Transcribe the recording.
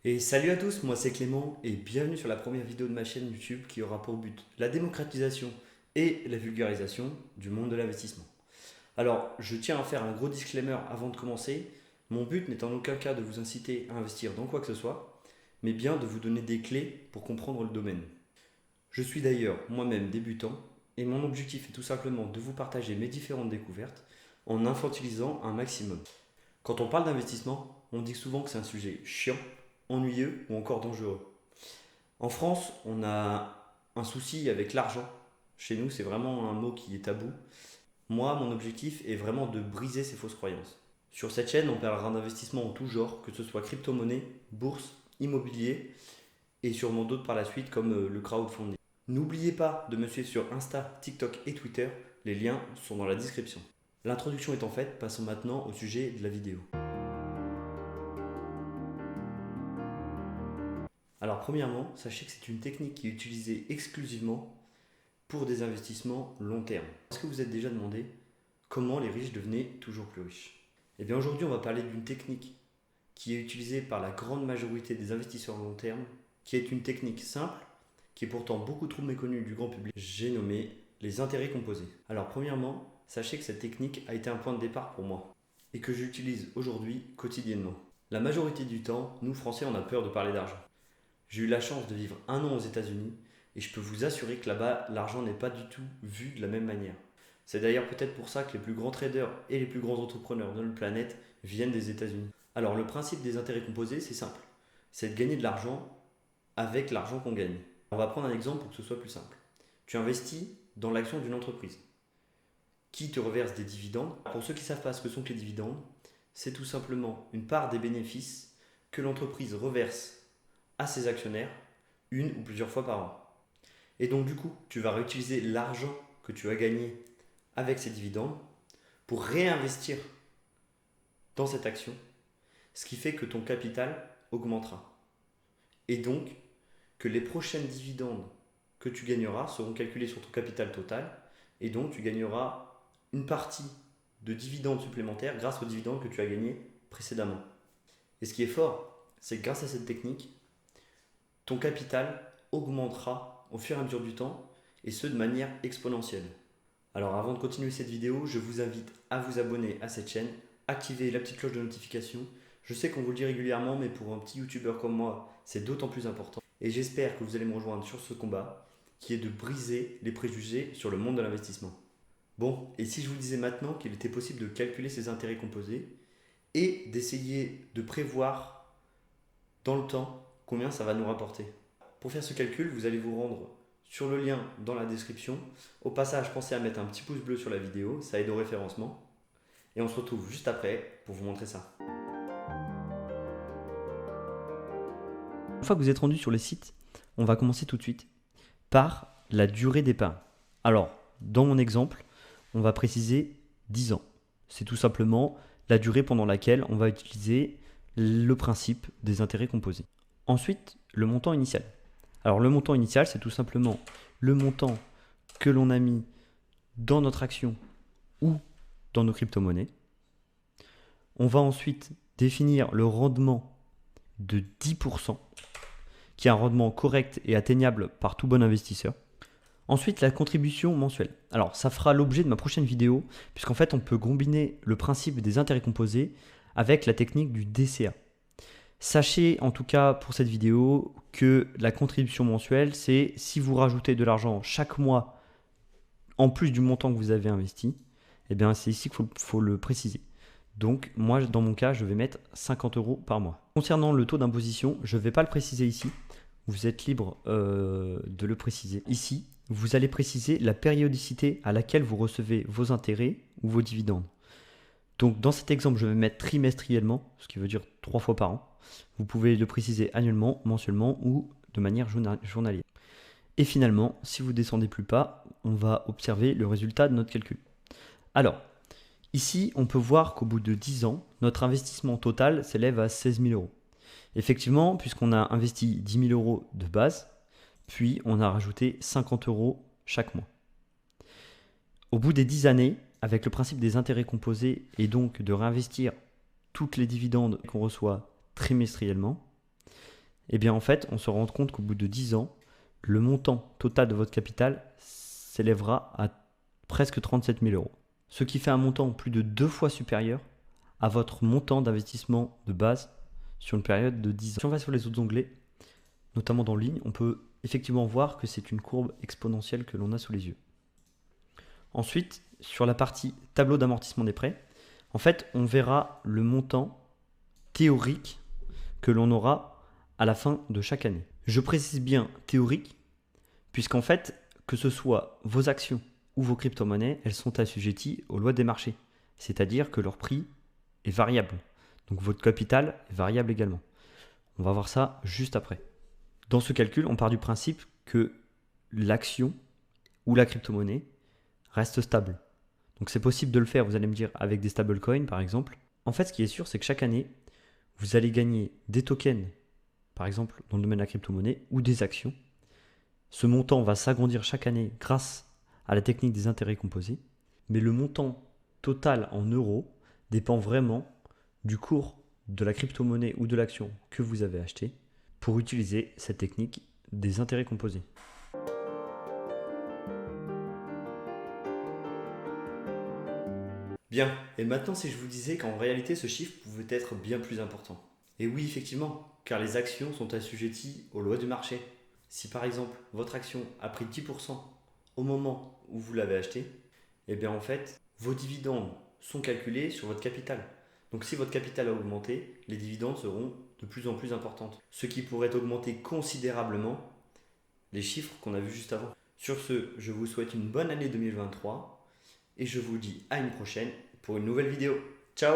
Et salut à tous, moi c'est Clément et bienvenue sur la première vidéo de ma chaîne YouTube qui aura pour but la démocratisation et la vulgarisation du monde de l'investissement. Alors, je tiens à faire un gros disclaimer avant de commencer. Mon but n'est en aucun cas de vous inciter à investir dans quoi que ce soit, mais bien de vous donner des clés pour comprendre le domaine. Je suis d'ailleurs moi-même débutant et mon objectif est tout simplement de vous partager mes différentes découvertes en infantilisant un maximum. Quand on parle d'investissement, on dit souvent que c'est un sujet chiant, ennuyeux ou encore dangereux. En France, on a un souci avec l'argent. Chez nous, c'est vraiment un mot qui est tabou. Moi, mon objectif est vraiment de briser ces fausses croyances. Sur cette chaîne, on parlera d'investissement en tout genre, que ce soit crypto-monnaie, bourse, immobilier et sûrement d'autres par la suite comme le crowdfunding. N'oubliez pas de me suivre sur Insta, TikTok et Twitter, les liens sont dans la description. L'introduction étant faite, passons maintenant au sujet de la vidéo. Alors premièrement, sachez que c'est une technique qui est utilisée exclusivement pour des investissements long terme. Est-ce que vous êtes déjà demandé comment les riches devenaient toujours plus riches? Eh bien aujourd'hui on va parler d'une technique qui est utilisée par la grande majorité des investisseurs long terme, qui est une technique simple, qui est pourtant beaucoup trop méconnue du grand public. J'ai nommé les intérêts composés. Alors premièrement, sachez que cette technique a été un point de départ pour moi et que j'utilise aujourd'hui quotidiennement. La majorité du temps, nous Français on a peur de parler d'argent. J'ai eu la chance de vivre un an aux États-Unis et je peux vous assurer que là-bas, l'argent n'est pas du tout vu de la même manière. C'est d'ailleurs peut-être pour ça que les plus grands traders et les plus grands entrepreneurs de notre planète viennent des États-Unis. Alors le principe des intérêts composés, c'est simple. C'est de gagner de l'argent avec l'argent qu'on gagne. On va prendre un exemple pour que ce soit plus simple. Tu investis dans l'action d'une entreprise qui te reverse des dividendes. Pour ceux qui ne savent pas ce que sont que les dividendes, c'est tout simplement une part des bénéfices que l'entreprise reverse à ses actionnaires une ou plusieurs fois par an. Et donc du coup, tu vas réutiliser l'argent que tu as gagné avec ces dividendes pour réinvestir dans cette action, ce qui fait que ton capital augmentera. Et donc que les prochaines dividendes que tu gagneras seront calculées sur ton capital total et donc tu gagneras une partie de dividendes supplémentaires grâce aux dividendes que tu as gagnés précédemment. Et ce qui est fort, c'est que grâce à cette technique, ton capital augmentera au fur et à mesure du temps et ce de manière exponentielle. Alors avant de continuer cette vidéo, je vous invite à vous abonner à cette chaîne, activer la petite cloche de notification. Je sais qu'on vous le dit régulièrement, mais pour un petit youtubeur comme moi, c'est d'autant plus important. Et j'espère que vous allez me rejoindre sur ce combat qui est de briser les préjugés sur le monde de l'investissement. Bon, et si je vous disais maintenant qu'il était possible de calculer ces intérêts composés et d'essayer de prévoir dans le temps combien ça va nous rapporter. Pour faire ce calcul, vous allez vous rendre sur le lien dans la description. Au passage, pensez à mettre un petit pouce bleu sur la vidéo, ça aide au référencement. Et on se retrouve juste après pour vous montrer ça. Une fois que vous êtes rendu sur le site, on va commencer tout de suite par la durée d'épargne. Alors, dans mon exemple, on va préciser 10 ans. C'est tout simplement la durée pendant laquelle on va utiliser le principe des intérêts composés. Ensuite, le montant initial. Alors le montant initial, c'est tout simplement le montant que l'on a mis dans notre action ou dans nos crypto-monnaies. On va ensuite définir le rendement de 10%, qui est un rendement correct et atteignable par tout bon investisseur. Ensuite, la contribution mensuelle. Alors ça fera l'objet de ma prochaine vidéo, puisqu'en fait on peut combiner le principe des intérêts composés avec la technique du DCA. Sachez en tout cas pour cette vidéo que la contribution mensuelle, c'est si vous rajoutez de l'argent chaque mois en plus du montant que vous avez investi, eh bien c'est ici qu'il faut le préciser. Donc moi dans mon cas, je vais mettre 50 € par mois. Concernant le taux d'imposition, je ne vais pas le préciser ici. Vous êtes libre de le préciser. Ici, vous allez préciser la périodicité à laquelle vous recevez vos intérêts ou vos dividendes. Donc dans cet exemple, je vais mettre trimestriellement, ce qui veut dire 3 fois par an. Vous pouvez le préciser annuellement, mensuellement ou de manière journalière. Et finalement, si vous ne descendez plus pas, on va observer le résultat de notre calcul. Alors, ici, on peut voir qu'au bout de 10 ans, notre investissement total s'élève à 16 000 €. Effectivement, puisqu'on a investi 10 000 € de base, puis on a rajouté 50 € chaque mois. Au bout des 10 années, avec le principe des intérêts composés et donc de réinvestir toutes les dividendes qu'on reçoit trimestriellement, Eh bien en fait, on se rend compte qu'au bout de 10 ans, le montant total de votre capital s'élèvera à presque 37 000 euros. Ce qui fait un montant plus de 2 fois supérieur à votre montant d'investissement de base sur une période de 10 ans. Si on va sur les autres onglets, notamment dans ligne, on peut effectivement voir que c'est une courbe exponentielle que l'on a sous les yeux. Ensuite, sur la partie tableau d'amortissement des prêts, en fait, on verra le montant théorique que l'on aura à la fin de chaque année. Je précise bien théorique, puisqu'en fait, que ce soit vos actions ou vos crypto-monnaies, elles sont assujetties aux lois des marchés. C'est-à-dire que leur prix est variable. Donc votre capital est variable également. On va voir ça juste après. Dans ce calcul, on part du principe que l'action ou la crypto-monnaie reste stable. Donc c'est possible de le faire, vous allez me dire, avec des stablecoins par exemple. En fait, ce qui est sûr, c'est que chaque année, vous allez gagner des tokens, par exemple dans le domaine de la crypto-monnaie, ou des actions. Ce montant va s'agrandir chaque année grâce à la technique des intérêts composés, mais le montant total en euros dépend vraiment du cours de la crypto-monnaie ou de l'action que vous avez acheté pour utiliser cette technique des intérêts composés. Bien, et maintenant si je vous disais qu'en réalité ce chiffre pouvait être bien plus important. Et oui, effectivement, car les actions sont assujetties aux lois du marché. Si par exemple votre action a pris 10% au moment où vous l'avez achetée, eh bien en fait, vos dividendes sont calculés sur votre capital. Donc si votre capital a augmenté, les dividendes seront de plus en plus importantes. Ce qui pourrait augmenter considérablement les chiffres qu'on a vus juste avant. Sur ce, je vous souhaite une bonne année 2023 et je vous dis à une prochaine pour une nouvelle vidéo. Ciao!